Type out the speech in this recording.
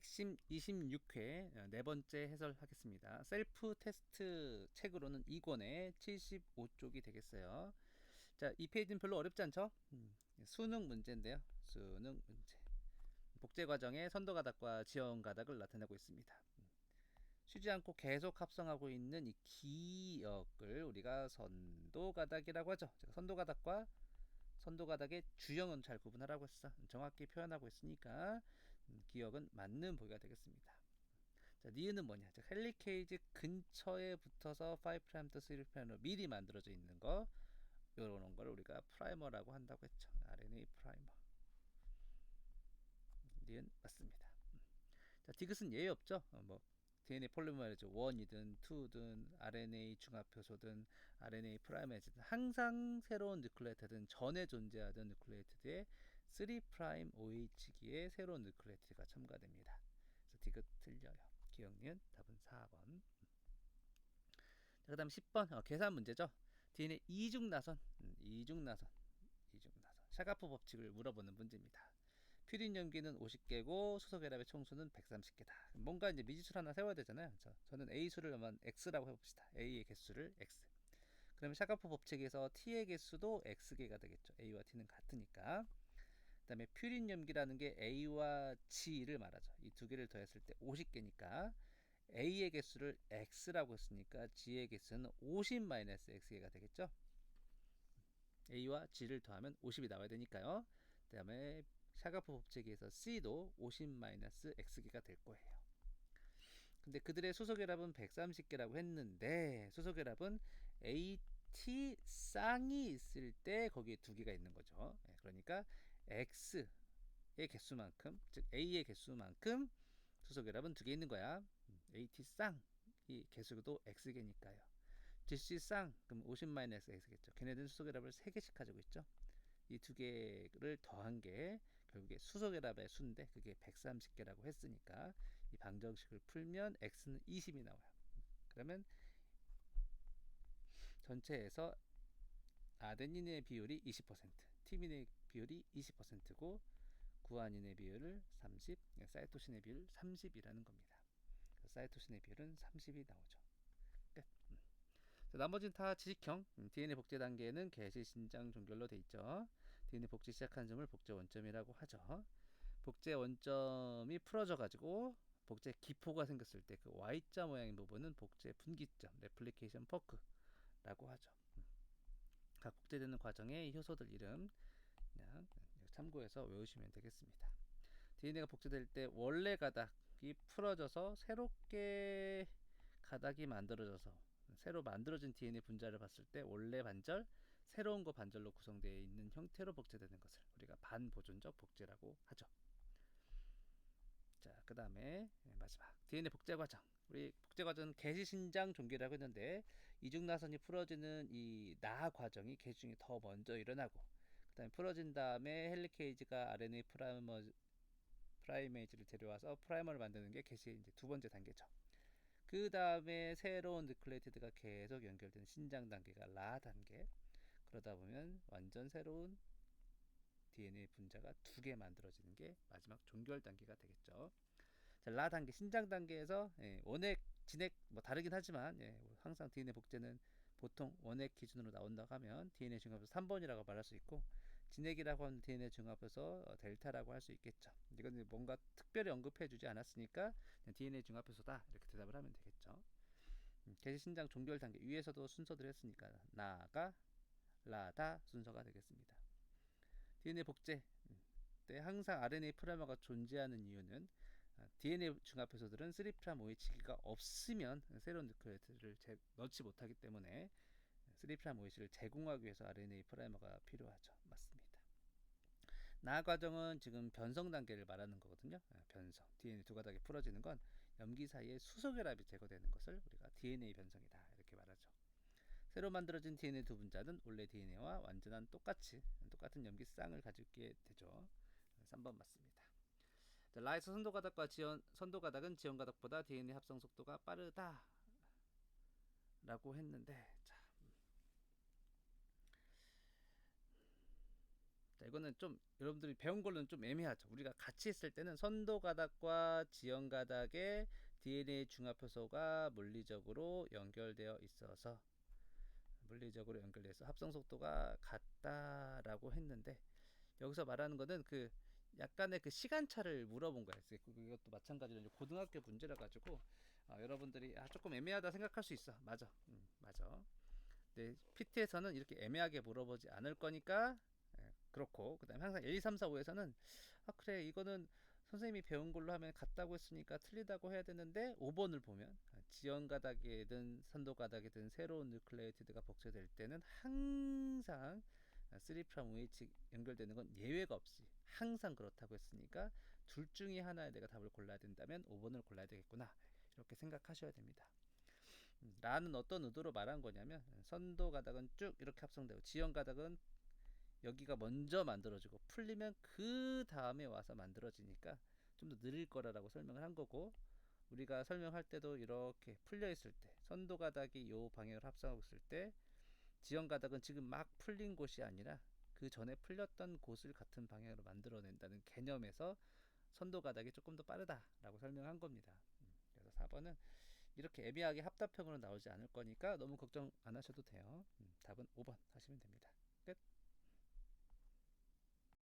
핵심 26회 네 번째 해설하겠습니다. 셀프 테스트 책으로는 2권에 75쪽이 되겠어요. 자, 이 페이지는 별로 어렵지 않죠? 수능 문제인데요. 수능 문제. 복제 과정의 선도 가닥과 지연 가닥을 나타내고 있습니다. 쉬지 않고 계속 합성하고 있는 이 기역을 우리가 선도 가닥이라고 하죠. 제가 선도 가닥과 선도 가닥의 주형은 잘 구분하라고 했어. 정확히 표현하고 있으니까 기억은 맞는 보기가 되겠습니다. 자, 니은은 뭐냐? 자, 헬리케이지 근처에 붙어서 5'부터 3'로 미리 만들어져 있는 거, 이런 걸 우리가 프라이머라고 한다고 했죠. RNA 프라이머. 니은 맞습니다. 자, 디귿은 예외 없죠. DNA 폴리머레이즈 1이든 2든 RNA 중합효소든 RNA 프라이메이즈든 항상 새로운 누클레오타이드는 전에 존재하던 누클레오타이드의 3' OH기에 새로운 누클레오타이드가 첨가됩니다. 그래서 디귿 틀려요. 기억니은 답은 4번. 그 다음 10번 계산 문제죠. DNA 이중나선 샤가프 법칙을 물어보는 문제입니다. 퓨린 염기는 50개고 수소결합의 총수는 130개다. 뭔가 이제 미지수를 하나 세워야 되잖아요. 저는 A수를 한번 X라고 해봅시다. A의 개수를 X. 그러면 샤가프 법칙에서 T의 개수도 X개가 되겠죠. A와 T는 같으니까. 그 다음에 퓨린 염기라는 게 A와 G를 말하죠. 이 두 개를 더했을 때 50개니까 A의 개수를 X라고 했으니까 G의 개수는 50-X개가 되겠죠. A와 G를 더하면 50이 나와야 되니까요. 그 다음에 샤가프 법칙에서 C도 50-X개가 될 거예요. 근데 그들의 수소결합은 130개라고 했는데 수소결합은 AT 쌍이 있을 때 거기에 두 개가 있는 거죠. 그러니까 X의 개수만큼, 즉 A의 개수만큼 수소결합은 두 개 있는 거야. AT 쌍이 개수도 X개니까요. GC 쌍 그럼 50-X겠죠. 걔네들은 수소결합을 3개씩 가지고 있죠. 이 두 개를 더한 게 결국에 수소결합의 수인데 그게 130개라고 했으니까 이 방정식을 풀면 x는 20이 나와요. 그러면 전체에서 아데닌의 비율이 20%, 티민의 비율이 20%고 구아닌의 비율을 30, 사이토신의 비율 30이라는 겁니다. 사이토신의 비율은 30이 나오죠. 끝. 나머지는 다 지식형. DNA 복제 단계는 개시, 신장, 종결로 돼 있죠. DNA 복제 시작한 점을 복제 원점이라고 하죠. 복제 원점이 풀어져 가지고 복제 기포가 생겼을 때 그 Y자 모양인 부분은 복제 분기점, 레플리케이션 포크라고 하죠. 각 복제되는 과정의 효소들 이름 그냥 참고해서 외우시면 되겠습니다. DNA가 복제될 때 원래 가닥이 풀어져서 새롭게 가닥이 만들어져서 새로 만들어진 DNA 분자를 봤을 때 원래 반절, 새로운 거 반절로 구성되어 있는 형태로 복제되는 것을 우리가 반보존적 복제라고 하죠. 자, 그 다음에 마지막 DNA 복제 과정. 우리 복제 과정은 개시, 신장, 종결이라고 했는데 이중나선이 풀어지는 이 나 과정이 개시 중에 더 먼저 일어나고 그 다음에 풀어진 다음에 헬리케이지가 RNA 프라이메이즈를 데려와서 프라이머를 만드는 게 개시의 이제 두 번째 단계죠. 그 다음에 새로운 누클레오티드가 계속 연결되는 신장 단계가 라 단계. 그러다 보면 완전 새로운 DNA 분자가 두 개 만들어지는 게 마지막 종결 단계가 되겠죠. 자, 라 단계, 신장 단계에서 원액, 진액 뭐 다르긴 하지만 항상 DNA 복제는 보통 원액 기준으로 나온다고 하면 DNA 중합에서 3번이라고 말할 수 있고 진액이라고 하는 DNA 중합에서 델타라고 할 수 있겠죠. 이건 뭔가 특별히 언급해주지 않았으니까 DNA 중합에서다 이렇게 대답을 하면 되겠죠. 개시, 신장, 종결 단계 위에서도 순서들 했으니까 나가, 라다 순서가 되겠습니다. DNA 복제 때 항상 RNA 프라이머가 존재하는 이유는 DNA 중합효소들은 3'OH기가 없으면 새로운 누클레오티드를 넣지 못하기 때문에 3'OH를 제공하기 위해서 RNA 프라이머가 필요하죠. 맞습니다. 나 과정은 지금 변성 단계를 말하는 거거든요. 변성. DNA 두 가닥이 풀어지는 건 염기 사이에 수소결합이 제거되는 것을 우리가 DNA 변성이다 이렇게 말하죠. 새로 만들어진 DNA 두 분자는 원래 DNA와 완전한 똑같은 염기쌍을 가지게 되죠. 3번 맞습니다. 라이소 선도가닥과 선도가닥은 지연가닥보다 DNA 합성 속도가 빠르다 라고 했는데 자, 자, 이거는 좀 여러분들이 배운 걸로는 좀 애매하죠. 우리가 같이 했을 때는 선도 가닥과 지연 가닥의 DNA 중합 효소가 물리적으로 연결되어 있어서 합성 속도가 같다라고 했는데, 여기서 말하는 거는 그 약간의 그 시간차를 물어본 거예요. 이것도 마찬가지로 이제 고등학교 문제라 가지고 여러분들이 조금 애매하다 생각할 수 있어. 맞아, 맞아. 네, PT에서는 이렇게 애매하게 물어보지 않을 거니까 그렇고, 그 다음에 항상 1, 2, 3, 4, 5에서는 그래 이거는 선생님이 배운 걸로 하면 같다고 했으니까 틀리다고 해야 되는데, 5번을 보면 지연 가닥이든 선도 가닥이든 새로운 누클레오티드가 복제될 때는 항상 3'OH 연결되는 건 예외가 없이 항상 그렇다고 했으니까 둘 중에 하나에 내가 답을 골라야 된다면 5번을 골라야 되겠구나, 이렇게 생각하셔야 됩니다. 라는 어떤 의도로 말한 거냐면, 선도 가닥은 쭉 이렇게 합성되고 지연 가닥은 여기가 먼저 만들어지고 풀리면 그 다음에 와서 만들어지니까 좀 더 느릴 거라고 설명을 한 거고, 우리가 설명할 때도 이렇게 풀려 있을 때 선도 가닥이 요 방향으로 합성하고 있을 때 지연 가닥은 지금 막 풀린 곳이 아니라 그 전에 풀렸던 곳을 같은 방향으로 만들어낸다는 개념에서 선도 가닥이 조금 더 빠르다라고 설명한 겁니다. 그래서 4번은 이렇게 애매하게 합답형으로 나오지 않을 거니까 너무 걱정 안 하셔도 돼요. 답은 5번 하시면 됩니다. 끝.